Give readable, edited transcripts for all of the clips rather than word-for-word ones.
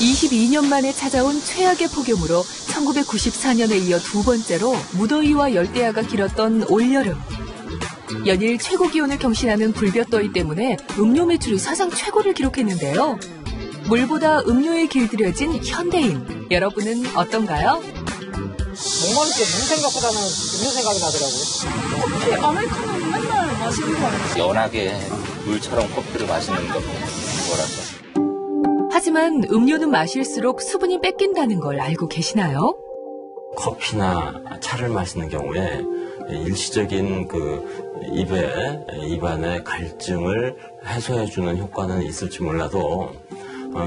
(22년) 만에 찾아온 최악의 폭염으로 1994년에 이어 두 번째로 무더위와 열대야가 길었던 올여름. 연일 최고 기온을 경신하는 불볕더위 때문에 음료 매출이 사상 최고를 기록했는데요. 물보다 음료에 길들여진 현대인, 여러분은 어떤가요? 목마를 때 물 생각보다는 음료 생각이 나더라고요. 아메리카노는 맨날 마시는 거 아니에요? 연하게 물처럼 커피를 마시는 거 뭐라서. 하지만 음료는 마실수록 수분이 뺏긴다는 걸 알고 계시나요? 커피나 차를 마시는 경우에 일시적인 입안의 갈증을 해소해주는 효과는 있을지 몰라도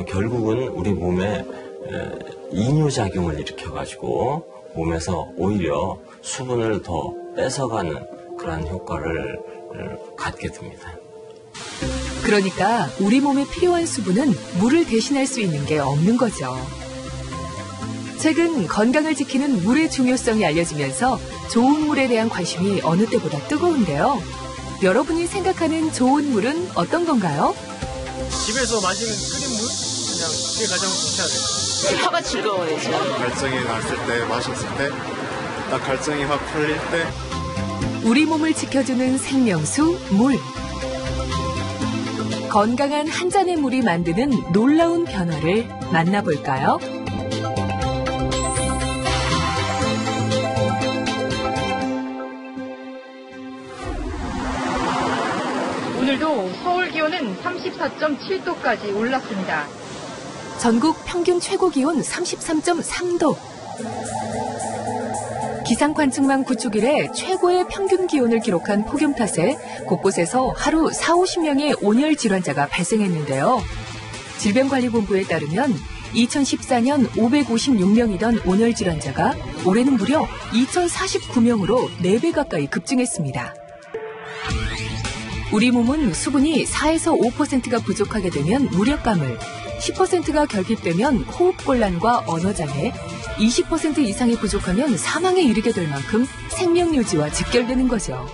결국은 우리 몸에 이뇨작용을 일으켜가지고 몸에서 오히려 수분을 더 뺏어가는 그런 효과를 갖게 됩니다. 그러니까 우리 몸에 필요한 수분은 물을 대신할 수 있는 게 없는 거죠. 최근 건강을 지키는 물의 중요성이 알려지면서 좋은 물에 대한 관심이 어느 때보다 뜨거운데요. 여러분이 생각하는 좋은 물은 어떤 건가요? 집에서 마시는 끓인 물? 그냥 그게 가장 좋지 않을까? 혀가 즐거워요, 지금. 갈증이 났을 때, 마셨을 때, 딱 갈증이 확 풀릴 때. 우리 몸을 지켜주는 생명수, 물. 건강한 한 잔의 물이 만드는 놀라운 변화를 만나볼까요? 오늘도 서울 기온은 34.7도까지 올랐습니다. 전국 평균 최고 기온 33.3도. 기상 관측망 구축 이래 최고의 평균 기온을 기록한 폭염 탓에 곳곳에서 하루 40~50명의 온열 질환자가 발생했는데요. 질병관리본부에 따르면 2014년 556명이던 온열 질환자가 올해는 무려 2049명으로 4배 가까이 급증했습니다. 우리 몸은 수분이 4에서 5%가 부족하게 되면 무력감을, 10%가 결핍되면 호흡곤란과 언어장애, 20% 이상이 부족하면 사망에 이르게 될 만큼 생명유지와 직결되는 거죠.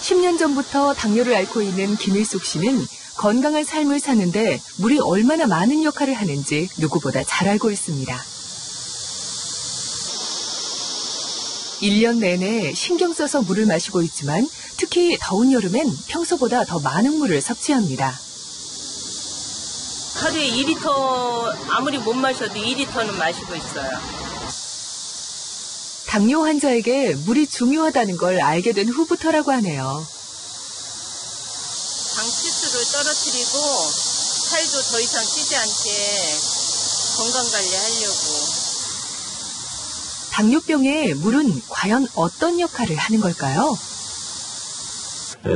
(10년) 전부터 당뇨를 앓고 있는 김일숙 씨는 건강한 삶을 사는데 물이 얼마나 많은 역할을 하는지 누구보다 잘 알고 있습니다. 1년 내내 신경 써서 물을 마시고 있지만 특히 더운 여름엔 평소보다 더 많은 물을 섭취합니다. 하루에 2리터, 아무리 못 마셔도 2리터는 마시고 있어요. 당뇨 환자에게 물이 중요하다는 걸 알게 된 후부터라고 하네요. 당 치수를 떨어뜨리고 살도 더 이상 찌지 않게 건강관리하려고. 당뇨병에 물은 과연 어떤 역할을 하는 걸까요?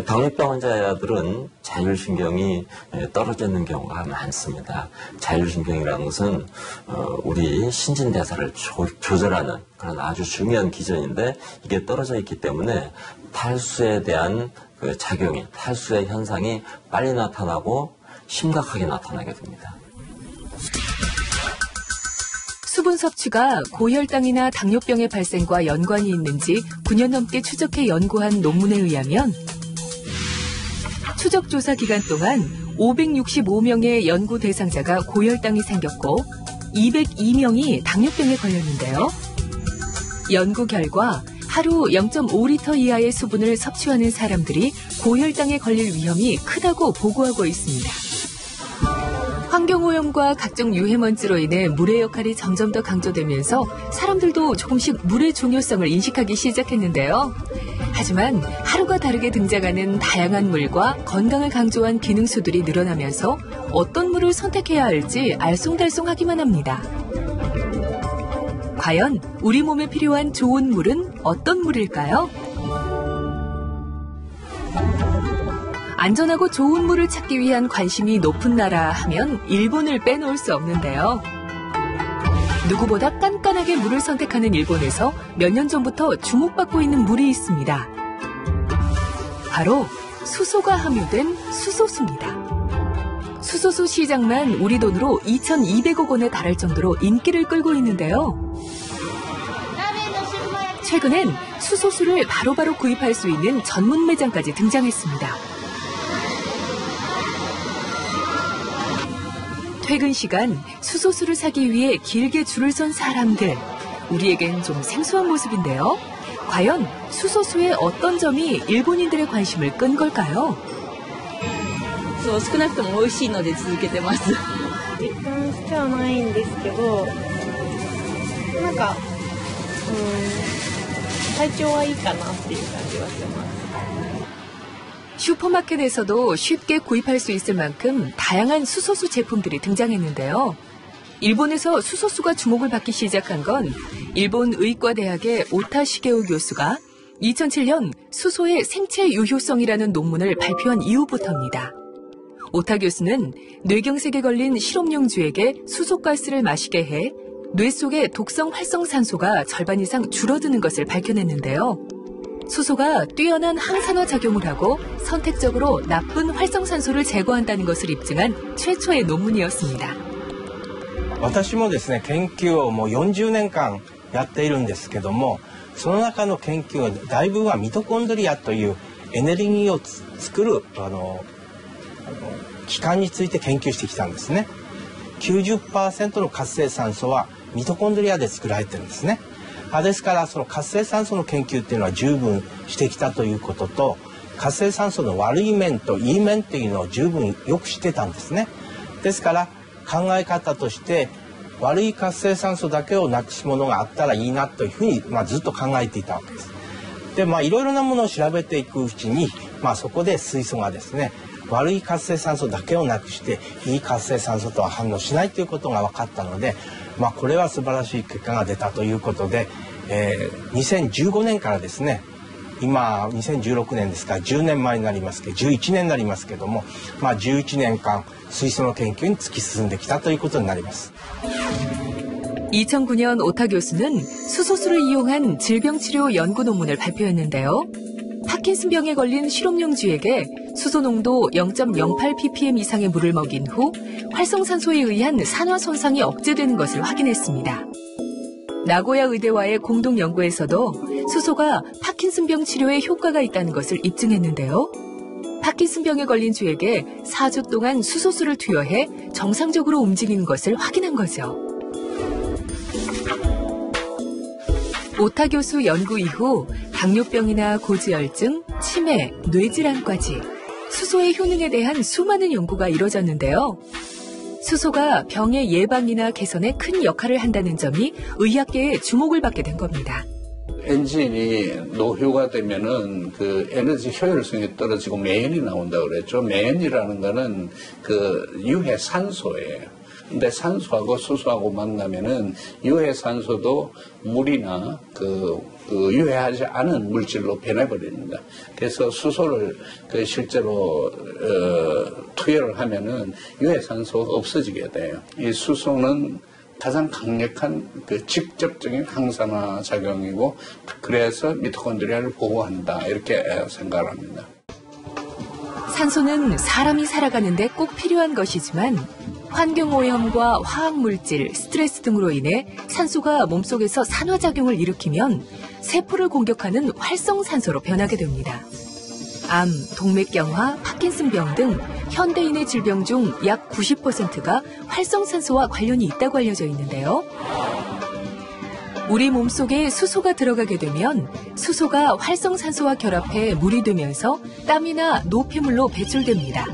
당뇨병 환자들은 자율신경이 떨어져 있는 경우가 많습니다. 자율신경이라는 것은 우리 신진대사를 조절하는 그런 아주 중요한 기전인데 이게 떨어져 있기 때문에 탈수에 대한 작용이, 탈수의 현상이 빨리 나타나고 심각하게 나타나게 됩니다. 수분 섭취가 고혈당이나 당뇨병의 발생과 연관이 있는지 9년 넘게 추적해 연구한 논문에 의하면 추적 조사 기간 동안 565명의 연구 대상자가 고혈당이 생겼고 202명이 당뇨병에 걸렸는데요. 연구 결과 하루 0.5리터 이하의 수분을 섭취하는 사람들이 고혈당에 걸릴 위험이 크다고 보고하고 있습니다. 환경오염과 각종 유해먼지로 인해 물의 역할이 점점 더 강조되면서 사람들도 조금씩 물의 중요성을 인식하기 시작했는데요. 하지만 하루가 다르게 등장하는 다양한 물과 건강을 강조한 기능수들이 늘어나면서 어떤 물을 선택해야 할지 알쏭달쏭하기만 합니다. 과연 우리 몸에 필요한 좋은 물은 어떤 물일까요? 안전하고 좋은 물을 찾기 위한 관심이 높은 나라 하면 일본을 빼놓을 수 없는데요. 누구보다 깐깐하게 물을 선택하는 일본에서 몇 년 전부터 주목받고 있는 물이 있습니다. 바로 수소가 함유된 수소수입니다. 수소수 시장만 우리 돈으로 2,200억 원에 달할 정도로 인기를 끌고 있는데요. 최근엔 수소수를 바로바로 구입할 수 있는 전문 매장까지 등장했습니다. 퇴근 시간 수소수를 사기 위해 길게 줄을 선 사람들. 우리에겐 좀 생소한 모습인데요. 과연 수소수의 어떤 점이 일본인들의 관심을 끈 걸까요? 少なくとも美味しいので続けてます。実感してはないんですけど、なんか、体調はいいかなっていう感じはしてます。 슈퍼마켓에서도 쉽게 구입할 수 있을 만큼 다양한 수소수 제품들이 등장했는데요. 일본에서 수소수가 주목을 받기 시작한 건 일본 의과대학의 오타 시게오 교수가 2007년 수소의 생체 유효성이라는 논문을 발표한 이후부터입니다. 오타 교수는 뇌경색에 걸린 실험용주에게 수소가스를 마시게 해 뇌 속의 독성 활성산소가 절반 이상 줄어드는 것을 밝혀냈는데요. 수소가 뛰어난 항산화 작용을 하고 선택적으로 나쁜 활성산소를 제거한다는 것을 입증한 최초의 논문이었습니다. 私もですね、研究をもう40年間やっているんですけども、その中の研究は大部分はミトコンドリアというエネルギーを作る器官について研究してきたんですね。90% の活性酸素はミトコンドリアで作られてるんですね。ですからその活性酸素の研究っていうのは十分してきたということと、活性酸素の悪い面といい面っていうのを十分よく知ってたんですね。ですから考え方として悪い活性酸素だけをなくすものがあったらいいなというふうに、ずっと考えていたわけです。で、いろいろなものを調べていくうちに、そこで水素がですね、悪い活性酸素だけをなくしていい活性酸素とは反応しないということが分かったので、これは素晴らしい結果が出たということで、2015年からですね、今2016年ですから10年前になりますけど、11年になりますけども、11年間水素の研究に突き進んできたということになります。 2009년 오타 교수는 수소수를 이용한 질병치료 연구 논문을 발표했는데요. 파킨슨병에 걸린 실험용쥐에게 수소 농도 0.08ppm 이상의 물을 먹인 후 활성산소에 의한 산화 손상이 억제되는 것을 확인했습니다. 나고야 의대와의 공동 연구에서도 수소가 파킨슨병 치료에 효과가 있다는 것을 입증했는데요. 파킨슨병에 걸린 쥐에게 4주 동안 수소수를 투여해 정상적으로 움직이는 것을 확인한 거죠. 오타 교수 연구 이후 당뇨병이나 고지혈증, 치매, 뇌질환까지 수소의 효능에 대한 수많은 연구가 이뤄졌는데요. 수소가 병의 예방이나 개선에 큰 역할을 한다는 점이 의학계의 주목을 받게 된 겁니다. 엔진이 노후가 되면은 그 에너지 효율성이 떨어지고 매연이 나온다고 그랬죠. 매연이라는 거는 그 유해 산소예요. 근데 산소하고 수소하고 만나면은 유해 산소도 물이나 그 유해하지 않은 물질로 변해버립니다. 그래서 수소를 실제로 투여를 하면은 유해 산소가 없어지게 돼요. 이 수소는 가장 강력한 그 직접적인 항산화 작용이고, 그래서 미토콘드리아를 보호한다 이렇게 생각을 합니다. 산소는 사람이 살아가는데 꼭 필요한 것이지만 환경오염과 화학물질, 스트레스 등으로 인해 산소가 몸속에서 산화작용을 일으키면 세포를 공격하는 활성산소로 변하게 됩니다. 암, 동맥경화, 파킨슨병 등 현대인의 질병 중 약 90%가 활성산소와 관련이 있다고 알려져 있는데요. 우리 몸속에 수소가 들어가게 되면 수소가 활성산소와 결합해 물이 되면서 땀이나 노폐물로 배출됩니다.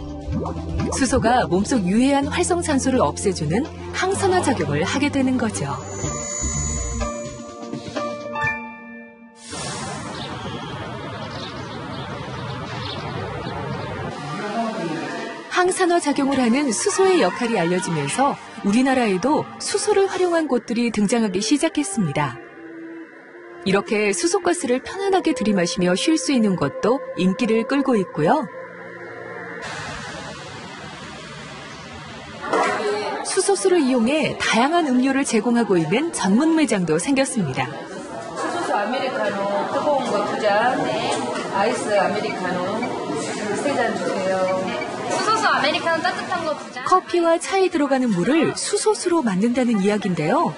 수소가 몸속 유해한 활성산소를 없애주는 항산화 작용을 하게 되는 거죠. 항산화 작용을 하는 수소의 역할이 알려지면서 우리나라에도 수소를 활용한 곳들이 등장하기 시작했습니다. 이렇게 수소가스를 편안하게 들이마시며 쉴 수 있는 곳도 인기를 끌고 있고요. 수소수를 이용해 다양한 음료를 제공하고 있는 전문 매장도 생겼습니다. 수소수 아메리카노 뜨거운 거 2잔, 아이스 아메리카노 잔 주세요. 수소수 아메리카노 따뜻한 거 2잔. 커피와 차에 들어가는 물을 수소수로 만든다는 이야기인데요.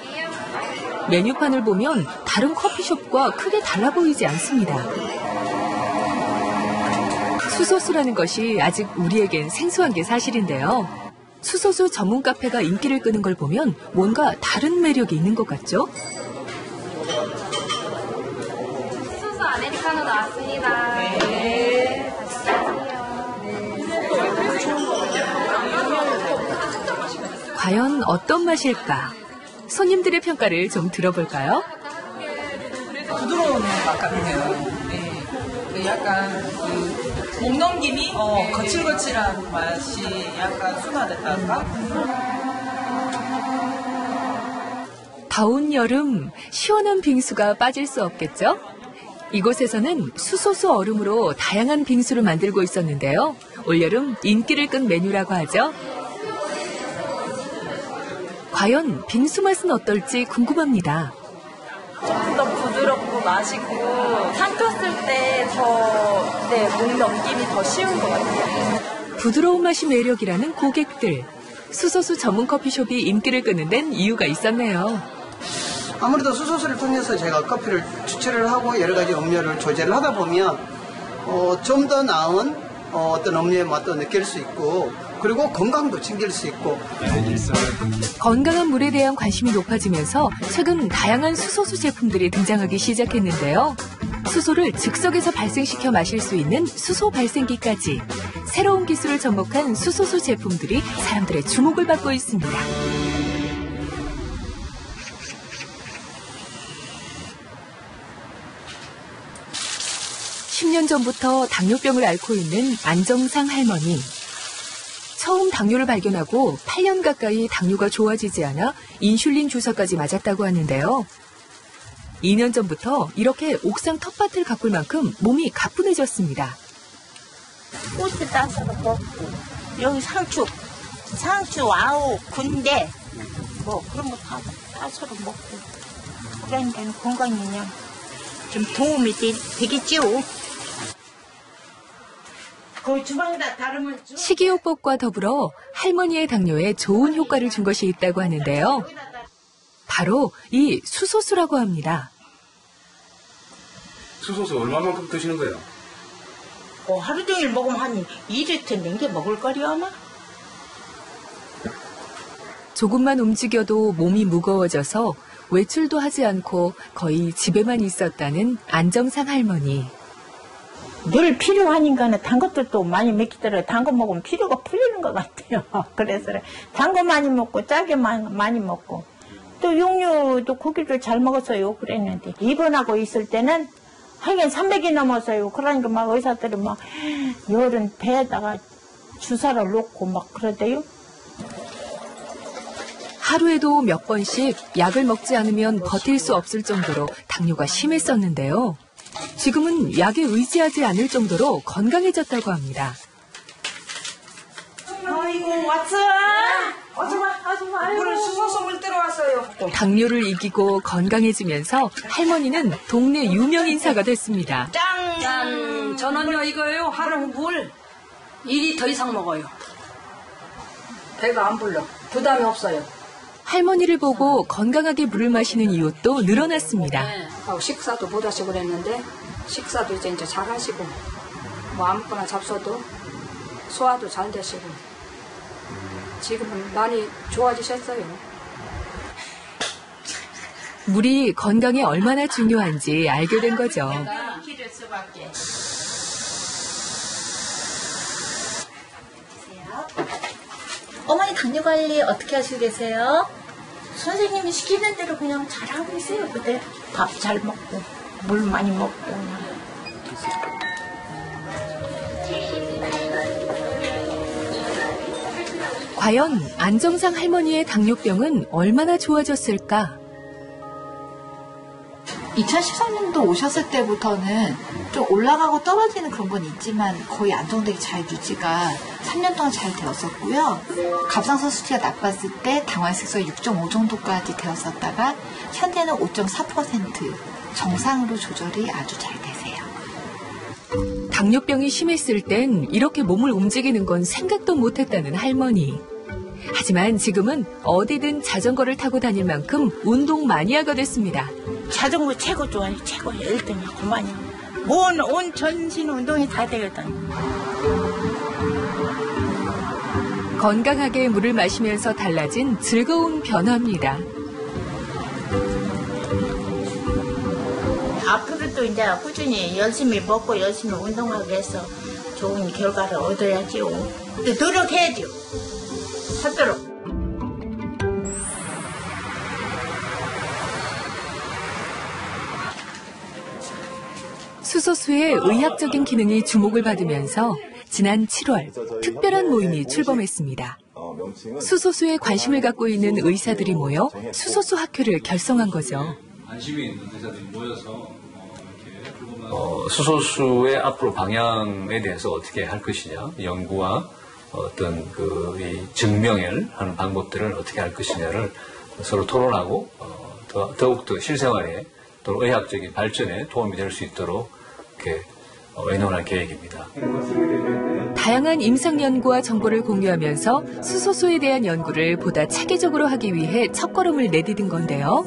메뉴판을 보면 다른 커피숍과 크게 달라 보이지 않습니다. 수소수라는 것이 아직 우리에겐 생소한 게 사실인데요. 수소수 전문 카페가 인기를 끄는 걸 보면 뭔가 다른 매력이 있는 것 같죠? 수소수 아메리카노 나왔습니다. 네. 과연 어떤 맛일까? 손님들의 평가를 좀 들어볼까요? 부드러운 맛 같아요. 네. 약간 목 넘김이 거칠거칠한 맛이 약간 순화됐달까? 더운 여름, 시원한 빙수가 빠질 수 없겠죠? 이곳에서는 수소수 얼음으로 다양한 빙수를 만들고 있었는데요. 올여름 인기를 끈 메뉴라고 하죠. 과연 빙수 맛은 어떨지 궁금합니다. 좀 더 부드럽고 맛있고 삼켰을 때 목 넘김이 더 쉬운 것 같아요. 부드러운 맛이 매력이라는 고객들. 수소수 전문 커피숍이 인기를 끄는 데는 이유가 있었네요. 아무래도 수소수를 통해서 제가 커피를 추출을 하고 여러 가지 음료를 조제를 하다 보면 좀 더 나은 어떤 음료의 맛도 느낄 수 있고 그리고 건강도 챙길 수 있고 건강한 물에 대한 관심이 높아지면서 최근 다양한 수소수 제품들이 등장하기 시작했는데요. 수소를 즉석에서 발생시켜 마실 수 있는 수소 발생기까지 새로운 기술을 접목한 수소수 제품들이 사람들의 주목을 받고 있습니다. (10년) 전부터 당뇨병을 앓고 있는 안정상 할머니. 처음 당뇨를 발견하고 8년 가까이 당뇨가 좋아지지 않아 인슐린 주사까지 맞았다고 하는데요. 2년 전부터 이렇게 옥상 텃밭을 가꿀 만큼 몸이 가뿐해졌습니다. 꽃을 따서 먹고 여기 상추 아우 군대 뭐 그런 거 다 따서 먹고 그러니까 건강이 그냥 좀 도움이 되겠지요. 거의 주방에다 다루면 식이요법과 더불어 할머니의 당뇨에 좋은 효과를 준 것이 있다고 하는데요. 바로 이 수소수라고 합니다. 수소수 얼마만큼 드시는 거예요? 하루 종일 먹으면 한 2리터 넘게 먹을 거려 아마. 조금만 움직여도 몸이 무거워져서 외출도 하지 않고 거의 집에만 있었다는 안정상 할머니. 늘 필요하니까는 단 것들도 많이 먹히더라고요. 단 거 먹으면 피로가 풀리는 것 같아요. 그래서 단 거 많이 먹고 짜게 많이 먹고 또 육류도 고기를 잘 먹었어요. 그랬는데 입원하고 있을 때는 하긴 300이 넘었어요. 그러니까 막 의사들이 막 열은 배에다가 주사를 놓고 막 그러대요. 하루에도 몇 번씩 약을 먹지 않으면 버틸 수 없을 정도로 당뇨가 심했었는데요. 지금은 약에 의지하지 않을 정도로 건강해졌다고 합니다. 아이고 왔어? 아줌마 물을 수소수 물 들어왔어요. 당뇨를 이기고 건강해지면서 할머니는 동네 유명 인사가 됐습니다. 짠! 저는요 이거요 하루 물 1리터 이상 먹어요. 배가 안 불러. 부담이 없어요. 할머니를 보고 건강하게 물을 마시는 이웃도 늘어났습니다. 식사도 못 하시고 그랬는데 식사도 이제 잘 하시고 뭐 아무거나 잡숴도 소화도 잘 되시고 지금은 많이 좋아지셨어요. 물이 건강에 얼마나 중요한지 알게 된 거죠. 어머니 당뇨 관리 어떻게 하시고 계세요? 선생님이 시키는 대로 그냥 잘하고 있어요. 그때 밥 잘 먹고 물 많이 먹고. 과연 안정상 할머니의 당뇨병은 얼마나 좋아졌을까? 2013년도 오셨을 때부터는 좀 올라가고 떨어지는 그런 건 있지만 거의 안정되게 잘 유지가 3년 동안 잘 되었었고요. 갑상선 수치가 나빴을 때 당화색소 6.5 정도까지 되었었다가 현재는 5.4% 정상으로 조절이 아주 잘 되세요. 당뇨병이 심했을 땐 이렇게 몸을 움직이는 건 생각도 못했다는 할머니. 하지만 지금은 어디든 자전거를 타고 다닐 만큼 운동 마니아가 됐습니다. 자전거 최고 좋아요. 최고 1등이야. 그만이야. 온 전신 운동이 다 되거든. 건강하게 물을 마시면서 달라진 즐거운 변화입니다. 앞으로도 이제 꾸준히 열심히 먹고 열심히 운동하기 위해서 좋은 결과를 얻어야지요. 노력해야죠. 하도록. 수소수의 의학적인 기능이 주목을 받으면서 지난 7월 특별한 모임이 출범했습니다. 수소수에 관심을 갖고 있는 의사들이 모여 수소수 학회를 결성한 거죠. 관심이 있는 의사들이 모여서 수소수의 앞으로 방향에 대해서 어떻게 할 것이냐, 연구와 어떤 이 증명을 하는 방법들을 어떻게 할 것이냐를 서로 토론하고 더욱더 실생활에 또 의학적인 발전에 도움이 될 수 있도록 이렇게 의논할 계획입니다. 다양한 임상 연구와 정보를 공유하면서 수소수에 대한 연구를 보다 체계적으로 하기 위해 첫걸음을 내디딘 건데요.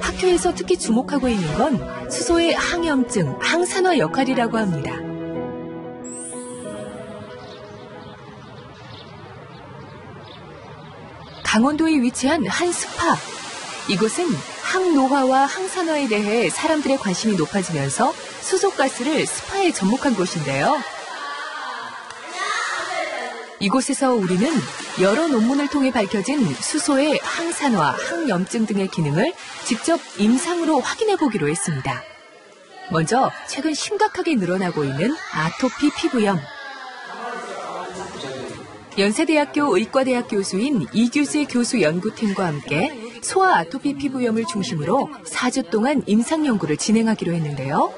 학회에서 특히 주목하고 있는 건 수소의 항염증, 항산화 역할이라고 합니다. 강원도에 위치한 한 스파. 이곳은 항노화와 항산화에 대해 사람들의 관심이 높아지면서 수소가스를 스파에 접목한 곳인데요. 이곳에서 우리는 여러 논문을 통해 밝혀진 수소의 항산화, 항염증 등의 기능을 직접 임상으로 확인해 보기로 했습니다. 먼저 최근 심각하게 늘어나고 있는 아토피 피부염. 연세대학교 의과대학 교수인 이규재 교수 연구팀과 함께 소아 아토피 피부염을 중심으로 4주 동안 임상 연구를 진행하기로 했는데요.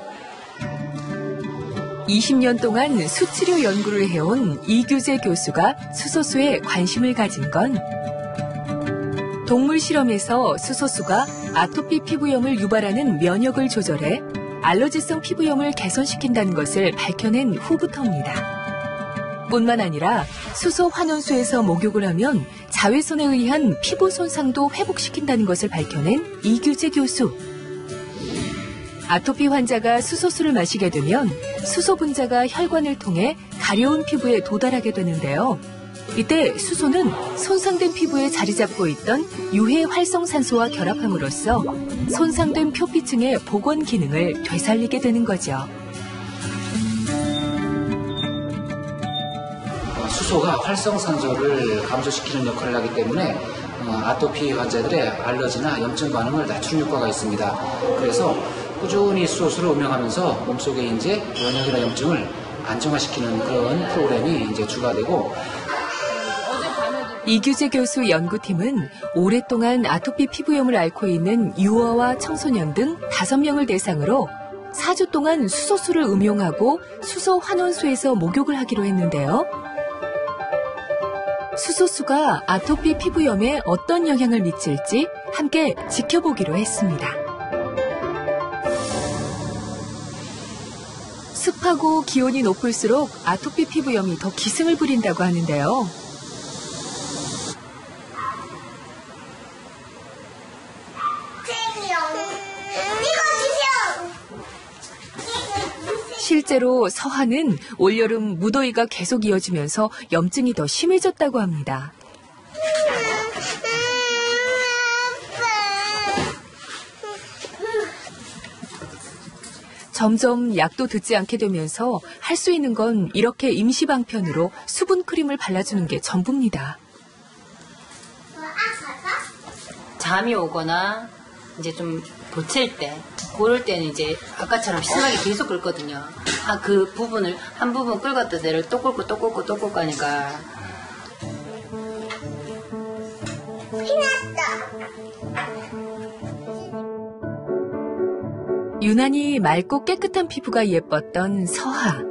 20년 동안 수치료 연구를 해온 이규재 교수가 수소수에 관심을 가진 건 동물 실험에서 수소수가 아토피 피부염을 유발하는 면역을 조절해 알러지성 피부염을 개선시킨다는 것을 밝혀낸 후부터입니다. 뿐만 아니라 수소 환원수에서 목욕을 하면 자외선에 의한 피부 손상도 회복시킨다는 것을 밝혀낸 이규재 교수. 아토피 환자가 수소수를 마시게 되면 수소 분자가 혈관을 통해 가려운 피부에 도달하게 되는데요. 이때 수소는 손상된 피부에 자리 잡고 있던 유해 활성산소와 결합함으로써 손상된 표피층의 복원 기능을 되살리게 되는 거죠. 수소가 활성산소를 감소시키는 역할을 하기 때문에 아토피 환자들의 알러지나 염증 반응을 낮추는 효과가 있습니다. 그래서 꾸준히 수소수를 음용하면서 몸속에 이제 면역이나 염증을 안정화시키는 그런 프로그램이 이제 주가 되고, 이규재 교수 연구팀은 오랫동안 아토피 피부염을 앓고 있는 유아와 청소년 등 5명을 대상으로 4주 동안 수소수를 음용하고 수소 환원수에서 목욕을 하기로 했는데요. 수소수가 아토피 피부염에 어떤 영향을 미칠지 함께 지켜보기로 했습니다. 습하고 기온이 높을수록 아토피 피부염이 더 기승을 부린다고 하는데요. 실제로 서하는 올여름 무더위가 계속 이어지면서 염증이 더 심해졌다고 합니다. 점점 약도 듣지 않게 되면서 할 수 있는 건 이렇게 임시방편으로 수분 크림을 발라주는 게 전부입니다. 잠이 오거나 이제 좀 보챌 때, 그럴 때는 이제 아까처럼 심하게 계속 끓거든요. 그 부분을 한 부분 끓었던 데를 또 끓고 또 끓고 또 끓고 하니까. 유난히 맑고 깨끗한 피부가 예뻤던 서하.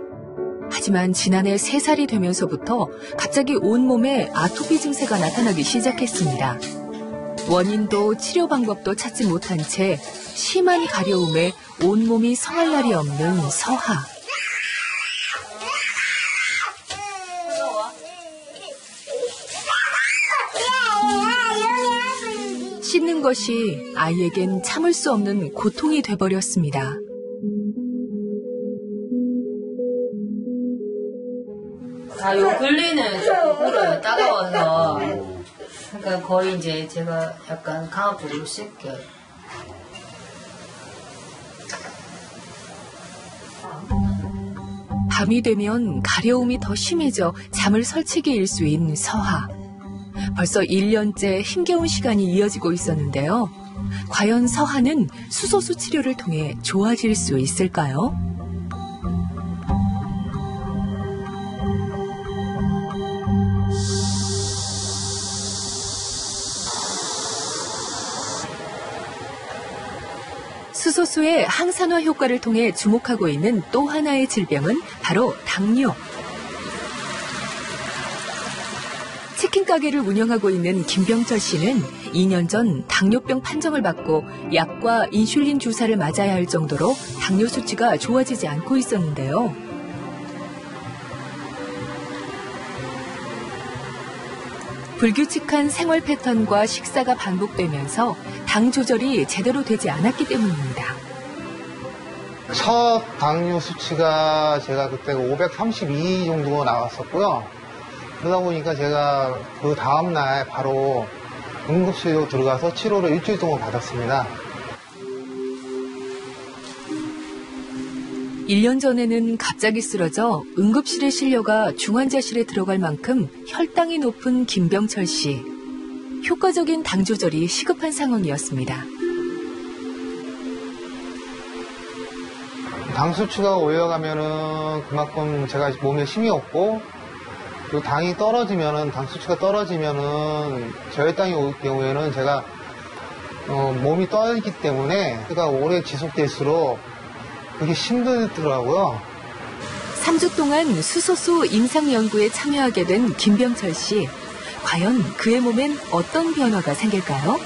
하지만 지난해 3살이 되면서부터 갑자기 온몸에 아토피 증세가 나타나기 시작했습니다. 원인도 치료 방법도 찾지 못한 채 심한 가려움에 온몸이 성할 날이 없는 서하. 씻는 것이 아이에겐 참을 수 없는 고통이 돼버렸습니다. 요 근래는 조금 불어요. 따가워서. 그러니까 거의 이제 제가 약간 강압적으로 씻겨요. 밤이 되면 가려움이 더 심해져 잠을 설치게 일수인 서하. 벌써 1년째 힘겨운 시간이 이어지고 있었는데요. 과연 서하는 수소수 치료를 통해 좋아질 수 있을까요? 수소수의 항산화 효과를 통해 주목하고 있는 또 하나의 질병은 바로 당뇨. 치킨 가게를 운영하고 있는 김병철 씨는 2년 전 당뇨병 판정을 받고 약과 인슐린 주사를 맞아야 할 정도로 당뇨 수치가 좋아지지 않고 있었는데요. 불규칙한 생활 패턴과 식사가 반복되면서 당 조절이 제대로 되지 않았기 때문입니다. 첫 당뇨 수치가 제가 그때 532 정도 나왔었고요. 그러다 보니까 제가 그 다음날 바로 응급실로 들어가서 치료를 일주일 동안 받았습니다. 1년 전에는 갑자기 쓰러져 응급실에 실려가 중환자실에 들어갈 만큼 혈당이 높은 김병철 씨. 효과적인 당 조절이 시급한 상황이었습니다. 당 수치가 올라가면은 그만큼 제가 몸에 힘이 없고, 또 당이 떨어지면은, 당 수치가 떨어지면은 저혈당이 올 경우에는 제가 몸이 떨기 때문에 그가 오래 지속될수록 그게 힘들더라고요. 3주 동안 수소수 임상 연구에 참여하게 된 김병철 씨. 과연 그의 몸엔 어떤 변화가 생길까요?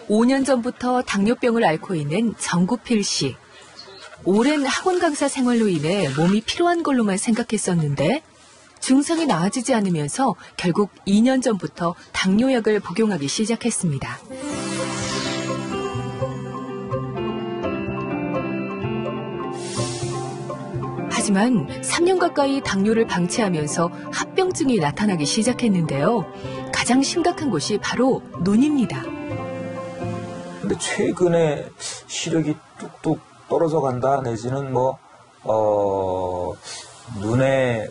(5년) 전부터 당뇨병을 앓고 있는 정구필 씨. 오랜 학원 강사 생활로 인해 몸이 피로한 걸로만 생각했었는데 증상이 나아지지 않으면서 결국 2년 전부터 당뇨약을 복용하기 시작했습니다. 하지만 3년 가까이 당뇨를 방치하면서 합병증이 나타나기 시작했는데요. 가장 심각한 곳이 바로 눈입니다. 근데 최근에 시력이 뚝뚝 떨어져 간다 내지는 눈에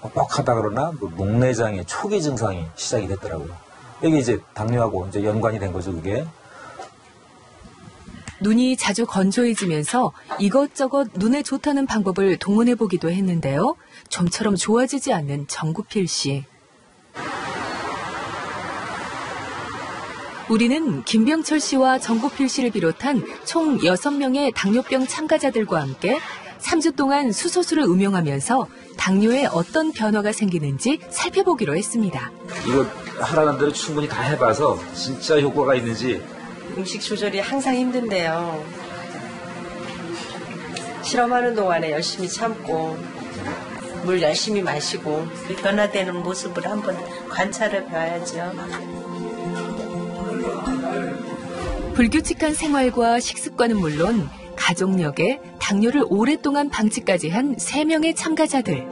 뻑뻑하다 그러나 목내장의 초기 증상이 시작이 됐더라고요. 이게 이제 당뇨하고 이제 연관이 된 거죠, 그게. 눈이 자주 건조해지면서 이것저것 눈에 좋다는 방법을 동원해보기도 했는데요. 좀처럼 좋아지지 않는 정구필 씨. 우리는 김병철 씨와 정구필 씨를 비롯한 총 6명의 당뇨병 참가자들과 함께 3주 동안 수소수를 음용하면서 당뇨에 어떤 변화가 생기는지 살펴보기로 했습니다. 이거 하라는 대로 충분히 다 해봐서 진짜 효과가 있는지. 음식 조절이 항상 힘든데요. 실험하는 동안에 열심히 참고 물 열심히 마시고 변화되는 모습을 한번 관찰해 봐야죠. 불규칙한 생활과 식습관은 물론 가족력에 당뇨를 오랫동안 방치까지 한 3명의 참가자들.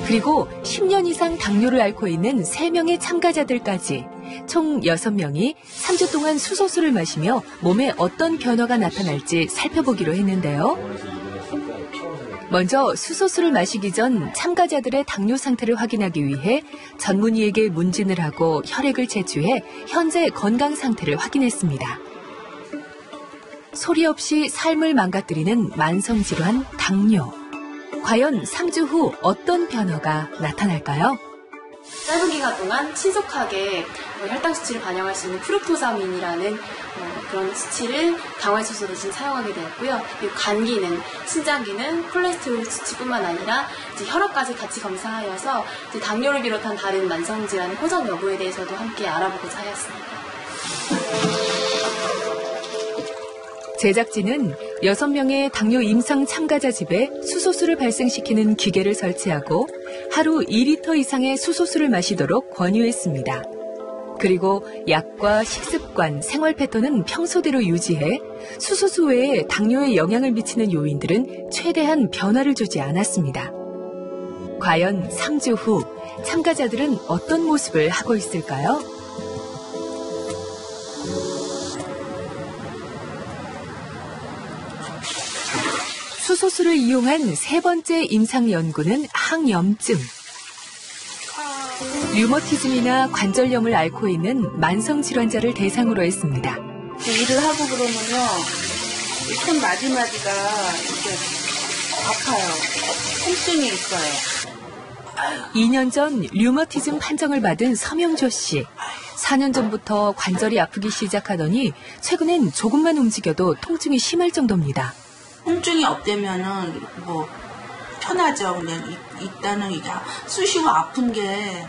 그리고 10년 이상 당뇨를 앓고 있는 3명의 참가자들까지 총 6명이 3주 동안 수소수를 마시며 몸에 어떤 변화가 나타날지 살펴보기로 했는데요. 먼저 수소수를 마시기 전 참가자들의 당뇨 상태를 확인하기 위해 전문의에게 문진을 하고 혈액을 채취해 현재 건강 상태를 확인했습니다. 소리 없이 삶을 망가뜨리는 만성질환 당뇨. 과연 3주 후 어떤 변화가 나타날까요? 짧은 기간 동안 신속하게 혈당 수치를 반영할 수 있는 프룩토사민이라는 그런 수치를 당화효소 대신 사용하게 되었고요. 그리고 간 기능, 신장 기능, 콜레스테롤 수치뿐만 아니라 이제 혈압까지 같이 검사하여서 이제 당뇨를 비롯한 다른 만성 질환의 혼성 여부에 대해서도 함께 알아보고자 하였습니다. 제작진은 6명의 당뇨 임상 참가자 집에 수소수를 발생시키는 기계를 설치하고 하루 2리터 이상의 수소수를 마시도록 권유했습니다. 그리고 약과 식습관, 생활 패턴은 평소대로 유지해 수소수 외에 당뇨에 영향을 미치는 요인들은 최대한 변화를 주지 않았습니다. 과연 3주 후 참가자들은 어떤 모습을 하고 있을까요? 수소수를 이용한 세 번째 임상 연구는 항염증. 류머티즘이나 관절염을 앓고 있는 만성 질환자를 대상으로 했습니다. 일을 하고 그러면요, 손 마디마디가 이렇게 아파요. 통증이 있어요. 2년 전 류머티즘 판정을 받은 서명조 씨. 4년 전부터 관절이 아프기 시작하더니 최근엔 조금만 움직여도 통증이 심할 정도입니다. 통증이 없다면은 뭐 편하죠. 그냥 일단은 이게 쑤시고 아픈 게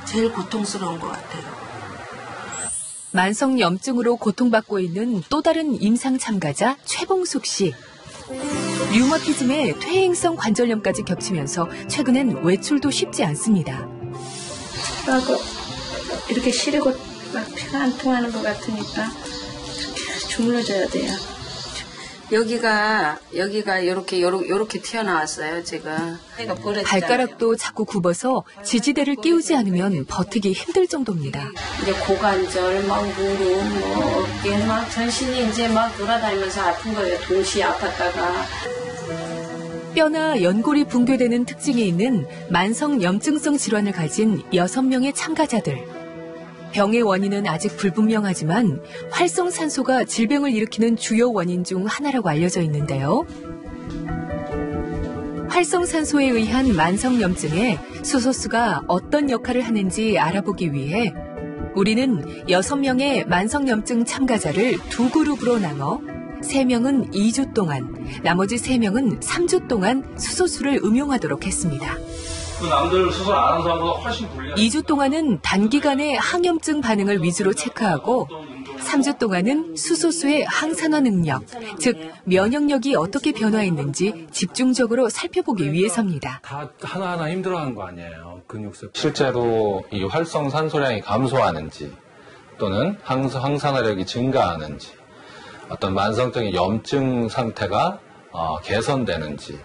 제일 고통스러운 것 같아요. 만성 염증으로 고통받고 있는 또 다른 임상 참가자 최봉숙 씨. 류머티즘에 퇴행성 관절염까지 겹치면서 최근엔 외출도 쉽지 않습니다. 하고 이렇게 시리고 막 피가 안 통하는 것 같으니까 이렇게 주물러줘야 돼요. 여기가 요렇게 튀어나왔어요, 제가. 발가락도 자꾸 굽어서 지지대를 끼우지 않으면 버티기 힘들 정도입니다. 이제 고관절, 막 무릎, 어깨, 막 전신이 이제 막 돌아다니면서 아픈 거예요. 동시에 아팠다가. 뼈나 연골이 붕괴되는 특징이 있는 만성 염증성 질환을 가진 6명의 참가자들. 병의 원인은 아직 불분명하지만 활성산소가 질병을 일으키는 주요 원인 중 하나라고 알려져 있는데요. 활성산소에 의한 만성염증에 수소수가 어떤 역할을 하는지 알아보기 위해 우리는 6명의 만성염증 참가자를 두 그룹으로 나눠 3명은 2주 동안, 나머지 3명은 3주 동안 수소수를 음용하도록 했습니다. 남들 수술 안 하는 사람보다 훨씬 불리하죠. 2주 동안은 단기간의 항염증 반응을 위주로 체크하고 3주 동안은 수소수의 항산화 능력, 즉 면역력이 어떻게 변화했는지 집중적으로 살펴보기 위해서입니다. 다 하나하나 힘들어하는 거 아니에요. 근육세. 실제로 이 활성산소량이 감소하는지 또는 항산화력이 증가하는지 어떤 만성적인 염증 상태가 개선되는지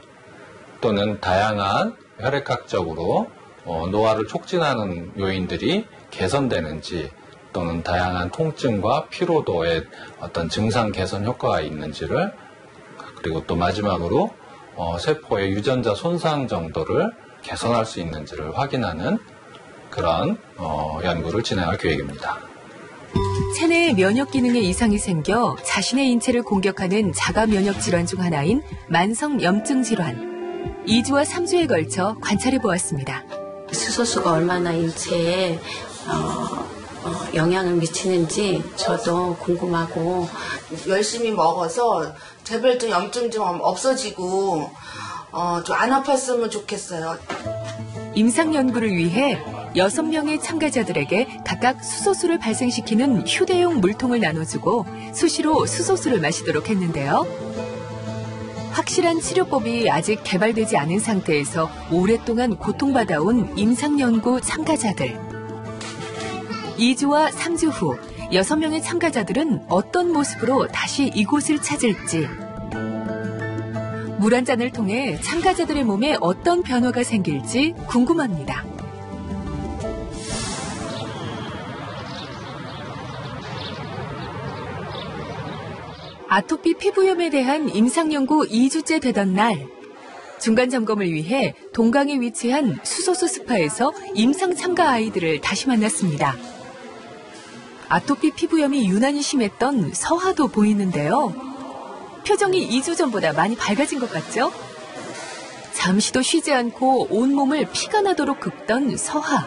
또는 다양한 혈액학적으로 노화를 촉진하는 요인들이 개선되는지 또는 다양한 통증과 피로도의 어떤 증상 개선 효과가 있는지를 그리고 또 마지막으로 세포의 유전자 손상 정도를 개선할 수 있는지를 확인하는 그런 연구를 진행할 계획입니다. 체내의 면역 기능에 이상이 생겨 자신의 인체를 공격하는 자가 면역 질환 중 하나인 만성 염증 질환. 2주와 3주에 걸쳐 관찰해 보았습니다. 수소수가 얼마나 인체에 영향을 미치는지 저도 궁금하고 열심히 먹어서 제발 좀 염증 좀 없어지고 좀 안 아팠으면 좋겠어요. 임상 연구를 위해 6명의 참가자들에게 각각 수소수를 발생시키는 휴대용 물통을 나눠주고 수시로 수소수를 마시도록 했는데요. 확실한 치료법이 아직 개발되지 않은 상태에서 오랫동안 고통받아온 임상연구 참가자들. 2주와 3주 후 6명의 참가자들은 어떤 모습으로 다시 이곳을 찾을지. 물 한 잔을 통해 참가자들의 몸에 어떤 변화가 생길지 궁금합니다. 아토피 피부염에 대한 임상연구 2주째 되던 날, 중간 점검을 위해 동강에 위치한 수소수 스파에서 임상 참가 아이들을 다시 만났습니다. 아토피 피부염이 유난히 심했던 서하도 보이는데요. 표정이 2주 전보다 많이 밝아진 것 같죠? 잠시도 쉬지 않고 온몸을 피가 나도록 긁던 서하.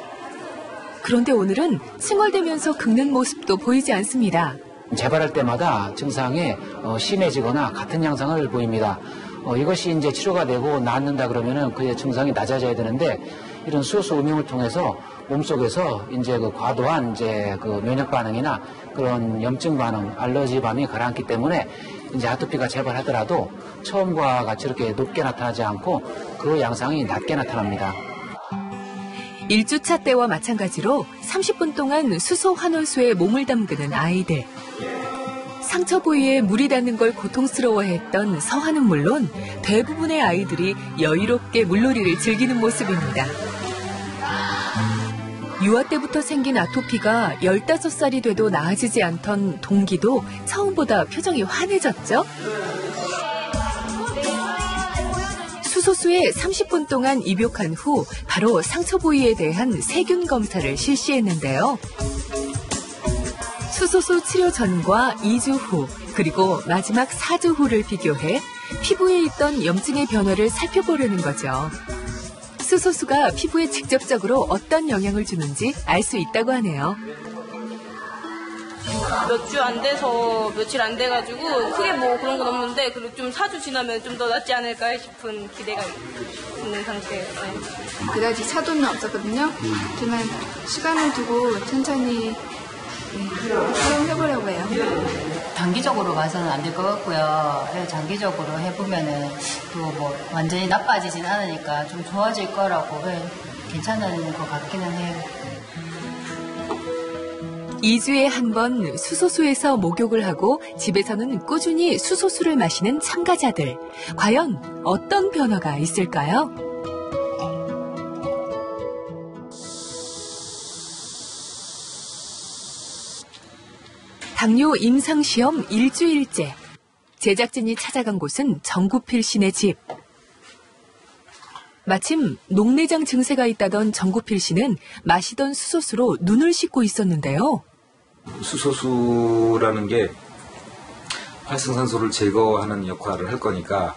그런데 오늘은 칭얼대면서 긁는 모습도 보이지 않습니다. 재발할 때마다 증상이 심해지거나 같은 양상을 보입니다. 이것이 이제 치료가 되고 나았는다 그러면은 그의 증상이 낮아져야 되는데 이런 수소수 음용을 통해서 몸속에서 이제 그 과도한 이제 그 면역 반응이나 그런 염증 반응, 알러지 반응이 가라앉기 때문에 이제 아토피가 재발하더라도 처음과 같이 이렇게 높게 나타나지 않고 그 양상이 낮게 나타납니다. 1주차 때와 마찬가지로 30분 동안 수소 환원수에 몸을 담그는 아이들. 상처 부위에 물이 닿는 걸 고통스러워했던 서한은 물론 대부분의 아이들이 여유롭게 물놀이를 즐기는 모습입니다. 유아 때부터 생긴 아토피가 15살이 돼도 나아지지 않던 동기도 처음보다 표정이 환해졌죠? 수소수에 30분 동안 입욕한 후 바로 상처 부위에 대한 세균 검사를 실시했는데요. 수소수 치료 전과 2주 후, 그리고 마지막 4주 후를 비교해 피부에 있던 염증의 변화를 살펴보려는 거죠. 수소수가 피부에 직접적으로 어떤 영향을 주는지 알 수 있다고 하네요. 몇 주 안 돼서 며칠 안 돼가지고 크게 뭐 그런 건 없는데 그리고 좀 4주 지나면 좀 더 낫지 않을까 싶은 기대가 있는 상태예요. 그다지 차도는 없었거든요. 하지만 시간을 두고 천천히 활용해보려고 해요. 단기적으로 봐서는 안 될 것 같고요. 장기적으로 해보면은 또 뭐 완전히 나빠지진 않으니까 좀 좋아질 거라고 괜찮은 것 같기는 해요. 2주에 한 번 수소수에서 목욕을 하고 집에서는 꾸준히 수소수를 마시는 참가자들. 과연 어떤 변화가 있을까요? 당뇨 임상시험 일주일째. 제작진이 찾아간 곳은 정구필 씨네 집. 마침 녹내장 증세가 있다던 정구필 씨는 마시던 수소수로 눈을 씻고 있었는데요. 수소수라는 게 활성산소를 제거하는 역할을 할 거니까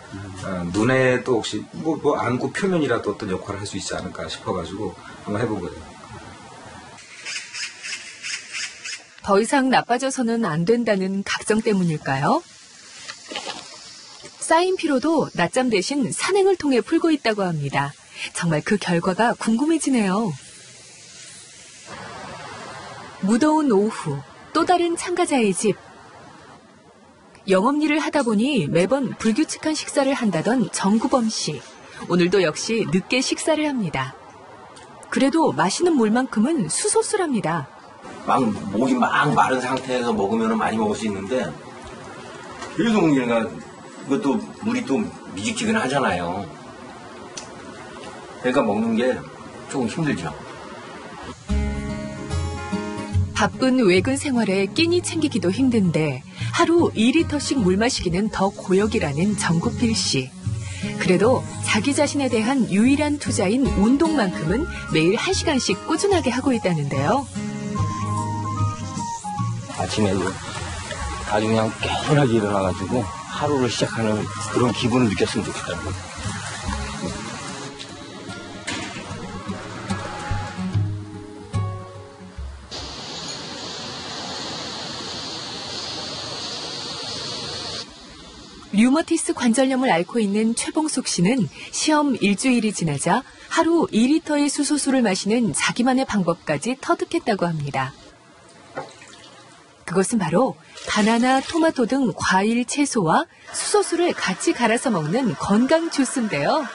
눈에도 혹시 뭐 안구 표면이라도 어떤 역할을 할 수 있지 않을까 싶어가지고 한번 해본 거예요. 더 이상 나빠져서는 안 된다는 각성 때문일까요? 쌓인 피로도 낮잠 대신 산행을 통해 풀고 있다고 합니다. 정말 그 결과가 궁금해지네요. 무더운 오후, 또 다른 참가자의 집. 영업일을 하다 보니 매번 불규칙한 식사를 한다던 정구범 씨. 오늘도 역시 늦게 식사를 합니다. 그래도 마시는 물만큼은 수소수랍니다. 목이 막 마른 상태에서 먹으면 많이 먹을 수 있는데 계속 먹으니까 이것도 물이 또 미직지근하잖아요. 그러니까 먹는 게 조금 힘들죠. 바쁜 외근 생활에 끼니 챙기기도 힘든데 하루 2리터씩 물 마시기는 더 고역이라는 정구필 씨. 그래도 자기 자신에 대한 유일한 투자인 운동만큼은 매일 1시간씩 꾸준하게 하고 있다는데요. 아침에 아주 그냥 개운하게 일어나가지고 하루를 시작하는 그런 기분을 느꼈으면 좋겠다는 류머티스 관절염을 앓고 있는 최봉숙 씨는 시험 일주일이 지나자 하루 2리터의 수소수를 마시는 자기만의 방법까지 터득했다고 합니다. 그것은 바로 바나나, 토마토 등 과일, 채소와 수소수를 같이 갈아서 먹는 건강 주스인데요.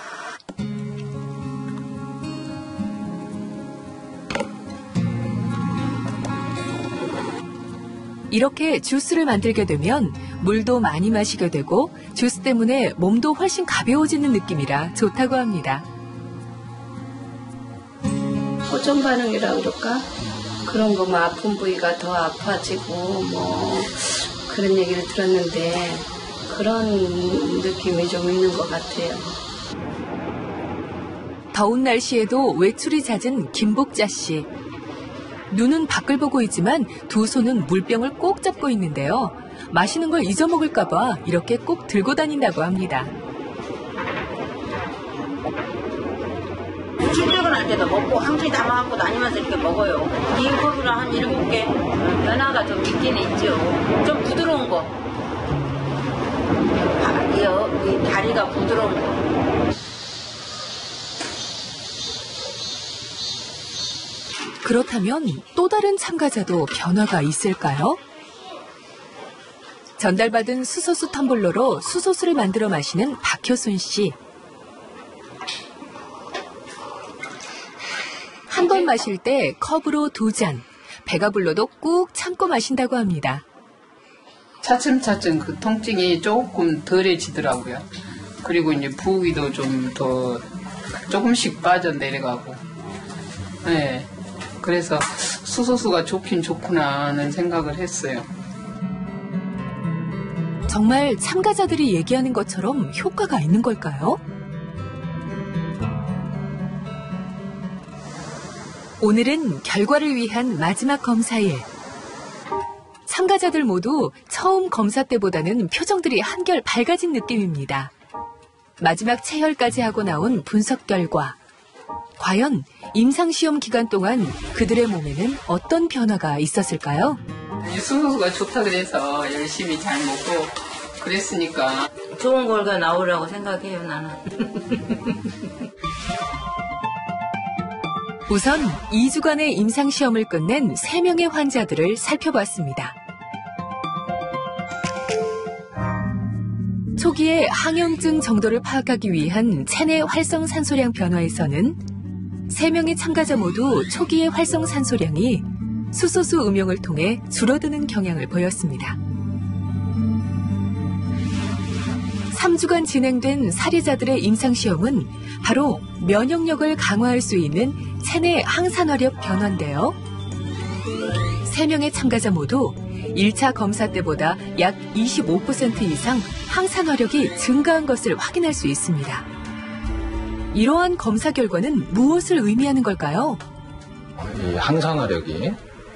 이렇게 주스를 만들게 되면 물도 많이 마시게 되고 주스 때문에 몸도 훨씬 가벼워지는 느낌이라 좋다고 합니다. 호전 반응이라 그럴까? 그런 거 뭐 아픈 부위가 더 아파지고 뭐 그런 얘기를 들었는데 그런 느낌이 좀 있는 것 같아요. 더운 날씨에도 외출이 잦은 김복자 씨. 눈은 밖을 보고 있지만 두 손은 물병을 꼭 잡고 있는데요. 마시는 걸 잊어먹을까 봐 이렇게 꼭 들고 다닌다고 합니다. 출퇴근할 때도 먹고 항시 담아갖고 다니면서 이렇게 먹어요. 이 컵으로 한 7개. 변화가 좀 있긴 있죠. 좀 부드러운 거. 이 다리가 부드러운 거. 그렇다면 또 다른 참가자도 변화가 있을까요? 전달받은 수소수 텀블러로 수소수를 만들어 마시는 박효순 씨. 한 마실 때 컵으로 2잔, 배가 불러도 꾹 참고 마신다고 합니다. 차츰차츰 그 통증이 조금 덜해지더라고요. 그리고 이제 부위도 좀 더 조금씩 빠져내려가고. 네. 그래서 수소수가 좋긴 좋구나 하는 생각을 했어요. 정말 참가자들이 얘기하는 것처럼 효과가 있는 걸까요? 오늘은 결과를 위한 마지막 검사일. 참가자들 모두 처음 검사 때보다는 표정들이 한결 밝아진 느낌입니다. 마지막 체혈까지 하고 나온 분석 결과. 과연 임상시험 기간 동안 그들의 몸에는 어떤 변화가 있었을까요? 수소수가 좋다 그래서 열심히 잘 먹고 그랬으니까 좋은 결과 나오라고 생각해요, 나는. 우선 2주간의 임상시험을 끝낸 3명의 환자들을 살펴봤습니다. 초기에 항염증 정도를 파악하기 위한 체내 활성산소량 변화에서는 3명의 참가자 모두 초기의 활성산소량이 수소수 음용을 통해 줄어드는 경향을 보였습니다. 3주간 진행된 사례자들의 임상시험은 바로 면역력을 강화할 수 있는 체내 항산화력 변화인데요. 3명의 참가자 모두 1차 검사 때보다 약 25% 이상 항산화력이 증가한 것을 확인할 수 있습니다. 이러한 검사 결과는 무엇을 의미하는 걸까요? 이 항산화력이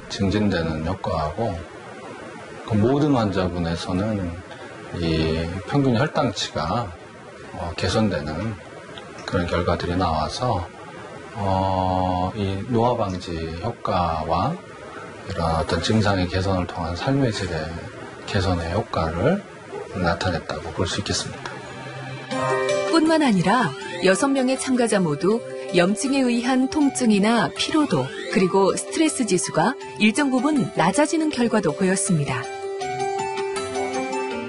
증진되는 효과하고 그 모든 환자분에서는 이 평균 혈당치가 개선되는 그런 결과들이 나와서 이 노화 방지 효과와 이런 어떤 증상의 개선을 통한 삶의 질의 개선의 효과를 나타냈다고 볼 수 있겠습니다. 뿐만 아니라 6명의 참가자 모두 염증에 의한 통증이나 피로도 그리고 스트레스 지수가 일정 부분 낮아지는 결과도 보였습니다.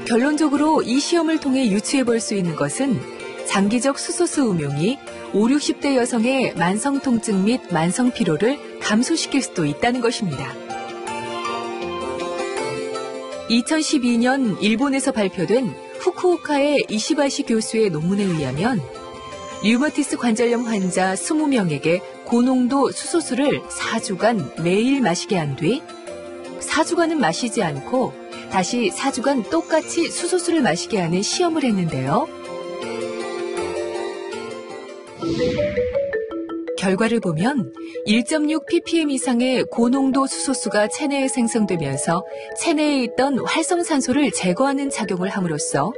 결론적으로 이 시험을 통해 유추해 볼 수 있는 것은 장기적 수소수 음용이 5, 60대 여성의 만성 통증 및 만성 피로를 감소시킬 수도 있다는 것입니다. 2012년 일본에서 발표된 후쿠오카의 이시바시 교수의 논문에 의하면 류마티스 관절염 환자 20명에게 고농도 수소수를 4주간 매일 마시게 한 뒤 4주간은 마시지 않고 다시 4주간 똑같이 수소수를 마시게 하는 시험을 했는데요. 결과를 보면 1.6 ppm 이상의 고농도 수소수가 체내에 생성되면서 체내에 있던 활성산소를 제거하는 작용을 함으로써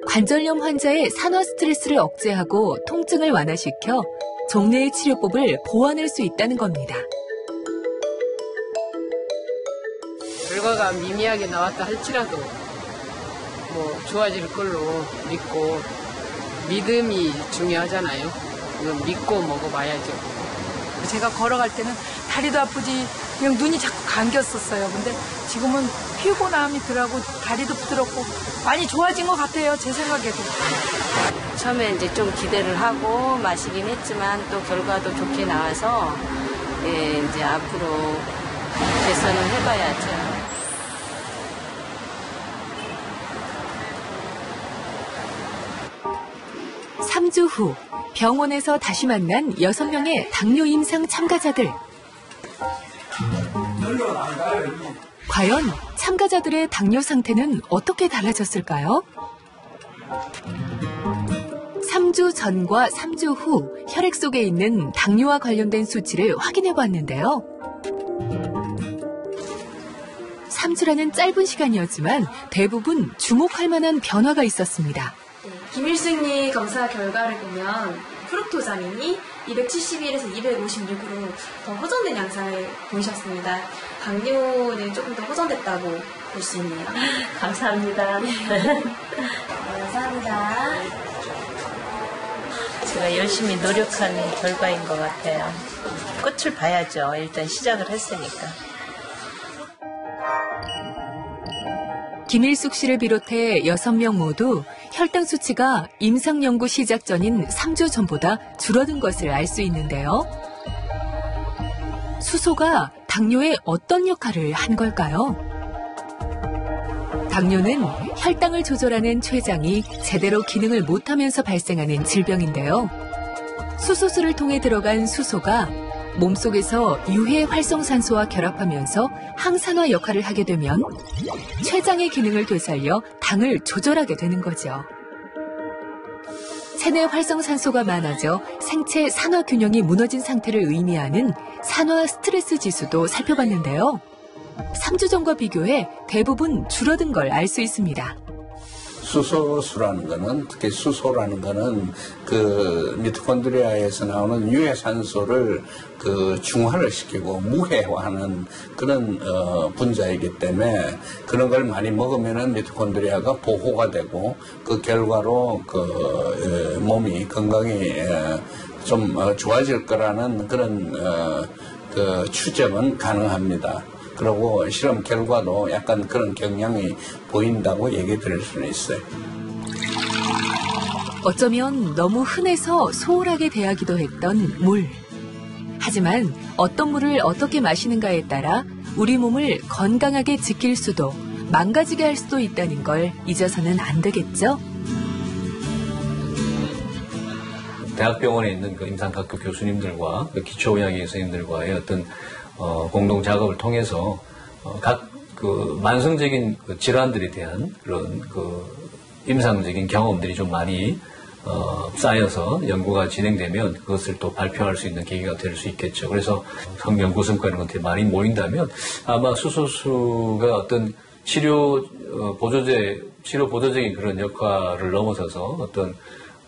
관절염 환자의 산화 스트레스를 억제하고 통증을 완화시켜 종래의 치료법을 보완할 수 있다는 겁니다. 결과가 미미하게 나왔다 할지라도 뭐 좋아질 걸로 믿고 믿음이 중요하잖아요. 이건 믿고 먹어봐야죠. 제가 걸어갈 때는 다리도 아프지 그냥 눈이 자꾸 감겼었어요. 근데 지금은 피곤함이 덜하고 다리도 부드럽고 많이 좋아진 것 같아요. 제 생각에도. 처음에 이제 좀 기대를 하고 마시긴 했지만 또 결과도 좋게 나와서 이제 앞으로 개선을 해봐야죠. 3주 후 병원에서 다시 만난 6명의 당뇨 임상 참가자들. 과연 참가자들의 당뇨 상태는 어떻게 달라졌을까요? 3주 전과 3주 후 혈액 속에 있는 당뇨와 관련된 수치를 확인해 봤는데요. 3주라는 짧은 시간이었지만 대부분 주목할 만한 변화가 있었습니다. 김일승리 검사 결과를 보면 프룩토자민이 271에서 256으로 더 호전된 양상을 보이셨습니다. 당뇨는 조금 더 호전됐다고 볼 수 있네요. 감사합니다. 감사합니다. 제가 열심히 노력한 결과인 것 같아요. 끝을 봐야죠. 일단 시작을 했으니까. 김일숙 씨를 비롯해 6명 모두 혈당 수치가 임상 연구 시작 전인 3주 전보다 줄어든 것을 알 수 있는데요. 수소가 당뇨에 어떤 역할을 한 걸까요? 당뇨는 혈당을 조절하는 췌장이 제대로 기능을 못하면서 발생하는 질병인데요. 수소수를 통해 들어간 수소가 몸속에서 유해 활성산소와 결합하면서 항산화 역할을 하게 되면 췌장의 기능을 되살려 당을 조절하게 되는 거죠. 체내 활성산소가 많아져 생체 산화 균형이 무너진 상태를 의미하는 산화 스트레스 지수도 살펴봤는데요. 3주 전과 비교해 대부분 줄어든 걸 알 수 있습니다. 수소수라는 거는, 특히 수소라는 거는 그 미토콘드리아에서 나오는 유해산소를 그 중화를 시키고 무해화하는 그런 분자이기 때문에 그런 걸 많이 먹으면은 미토콘드리아가 보호가 되고 그 결과로 그 몸이 건강이 좀 좋아질 거라는 그런 그 추정은 가능합니다. 그리고 실험 결과도 약간 그런 경향이 보인다고 얘기 드릴 수는 있어요. 어쩌면 너무 흔해서 소홀하게 대하기도 했던 물. 하지만 어떤 물을 어떻게 마시는가에 따라 우리 몸을 건강하게 지킬 수도 망가지게 할 수도 있다는 걸 잊어서는 안 되겠죠? 대학병원에 있는 그 임상학교 교수님들과 그 기초의학의 선생님들과의 어떤 공동 작업을 통해서 각 그 만성적인 그 질환들에 대한 그런 그 임상적인 경험들이 좀 많이 쌓여서 연구가 진행되면 그것을 또 발표할 수 있는 계기가 될 수 있겠죠. 그래서 연구 성과 이런 것들이 많이 모인다면 아마 수소수가 어떤 치료 보조적인 그런 역할을 넘어서서 어떤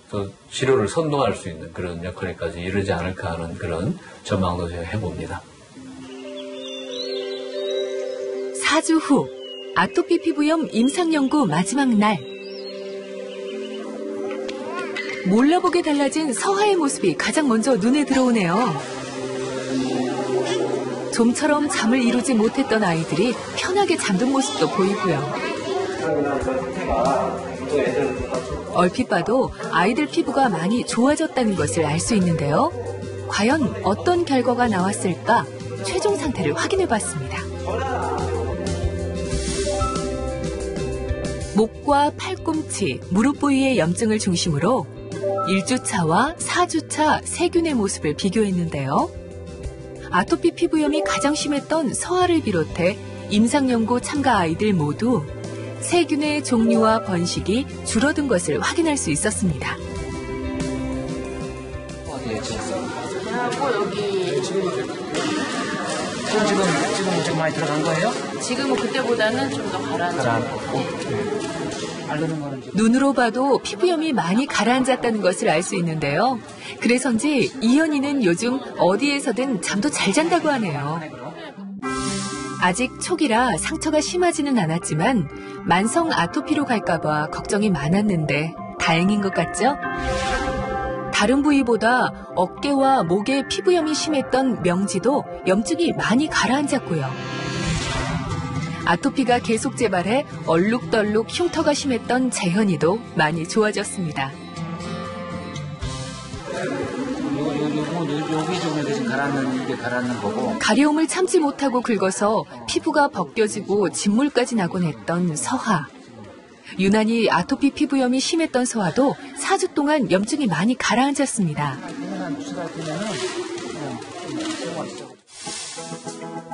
또 치료를 선도할 수 있는 그런 역할에까지 이르지 않을까 하는 그런 전망도 제가 해봅니다. 4주 후 아토피 피부염 임상연구 마지막 날. 몰라보게 달라진 서하의 모습이 가장 먼저 눈에 들어오네요. 좀처럼 잠을 이루지 못했던 아이들이 편하게 잠든 모습도 보이고요. 얼핏 봐도 아이들 피부가 많이 좋아졌다는 것을 알 수 있는데요. 과연 어떤 결과가 나왔을까? 최종 상태를 확인해 봤습니다. 목과 팔꿈치, 무릎 부위의 염증을 중심으로 1주차와 4주차 세균의 모습을 비교했는데요. 아토피 피부염이 가장 심했던 서하를 비롯해 임상연구 참가 아이들 모두 세균의 종류와 번식이 줄어든 것을 확인할 수 있었습니다. 하고 여기 지금 많이 들어간 거예요? 지금은 그때보다는 좀 더 가라앉았고. 눈으로 봐도 피부염이 많이 가라앉았다는 것을 알 수 있는데요. 그래서인지 이현이는 요즘 어디에서든 잠도 잘 잔다고 하네요. 아직 초기라 상처가 심하지는 않았지만 만성 아토피로 갈까봐 걱정이 많았는데 다행인 것 같죠? 다른 부위보다 어깨와 목에 피부염이 심했던 명지도 염증이 많이 가라앉았고요. 아토피가 계속 재발해 얼룩덜룩 흉터가 심했던 재현이도 많이 좋아졌습니다. 여기 좀 가라앉는 거고. 가려움을 참지 못하고 긁어서 피부가 벗겨지고 진물까지 나곤 했던 서하. 유난히 아토피 피부염이 심했던 서하도 4주 동안 염증이 많이 가라앉았습니다.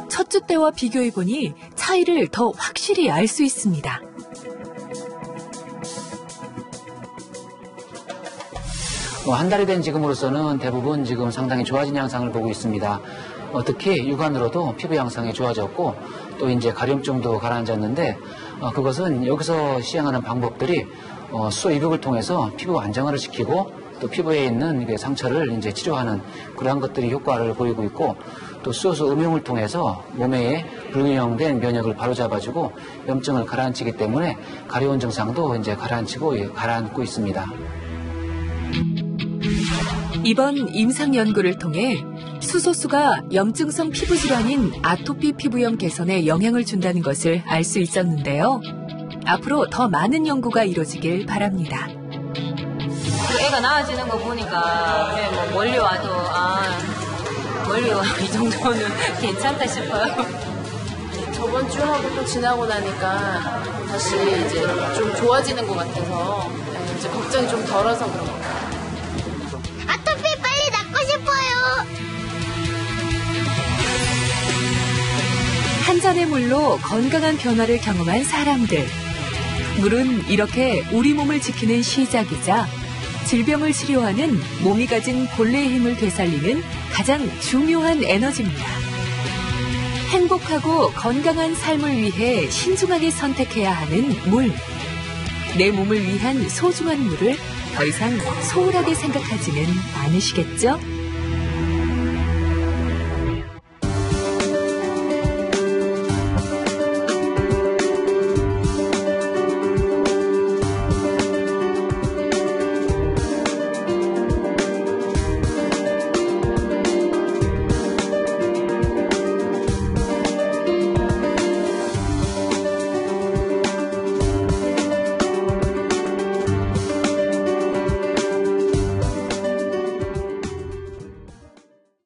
첫 주 때와 비교해보니 차이를 더 확실히 알 수 있습니다. 한 달이 된 지금으로서는 대부분 지금 상당히 좋아진 양상을 보고 있습니다. 특히 육안으로도 피부 양상이 좋아졌고 또 이제 가려움증도 가라앉았는데 그것은 여기서 시행하는 방법들이 수소 입욕을 통해서 피부 안정화를 시키고 또 피부에 있는 상처를 이제 치료하는 그러한 것들이 효과를 보이고 있고 또 수소수 음용을 통해서 몸에 불균형된 면역을 바로잡아주고 염증을 가라앉히기 때문에 가려운 증상도 이제 가라앉고 있습니다. 이번 임상 연구를 통해 수소수가 염증성 피부 질환인 아토피 피부염 개선에 영향을 준다는 것을 알 수 있었는데요. 앞으로 더 많은 연구가 이루어지길 바랍니다. 애가 나아지는 거 보니까 그래 뭐 멀리 와도 멀리 와. 이 정도는 괜찮다 싶어요. 저번 주하고 또 지나고 나니까 다시 이제 좀 좋아지는 것 같아서 이제 걱정이 좀 덜어서 그런 것 같아요. 아토피 빨리 낫고 싶어요. 한 잔의 물로 건강한 변화를 경험한 사람들. 물은 이렇게 우리 몸을 지키는 시작이자 질병을 치료하는 몸이 가진 본래의 힘을 되살리는 가장 중요한 에너지입니다. 행복하고 건강한 삶을 위해 신중하게 선택해야 하는 물. 내 몸을 위한 소중한 물을 더 이상 소홀하게 생각하지는 않으시겠죠?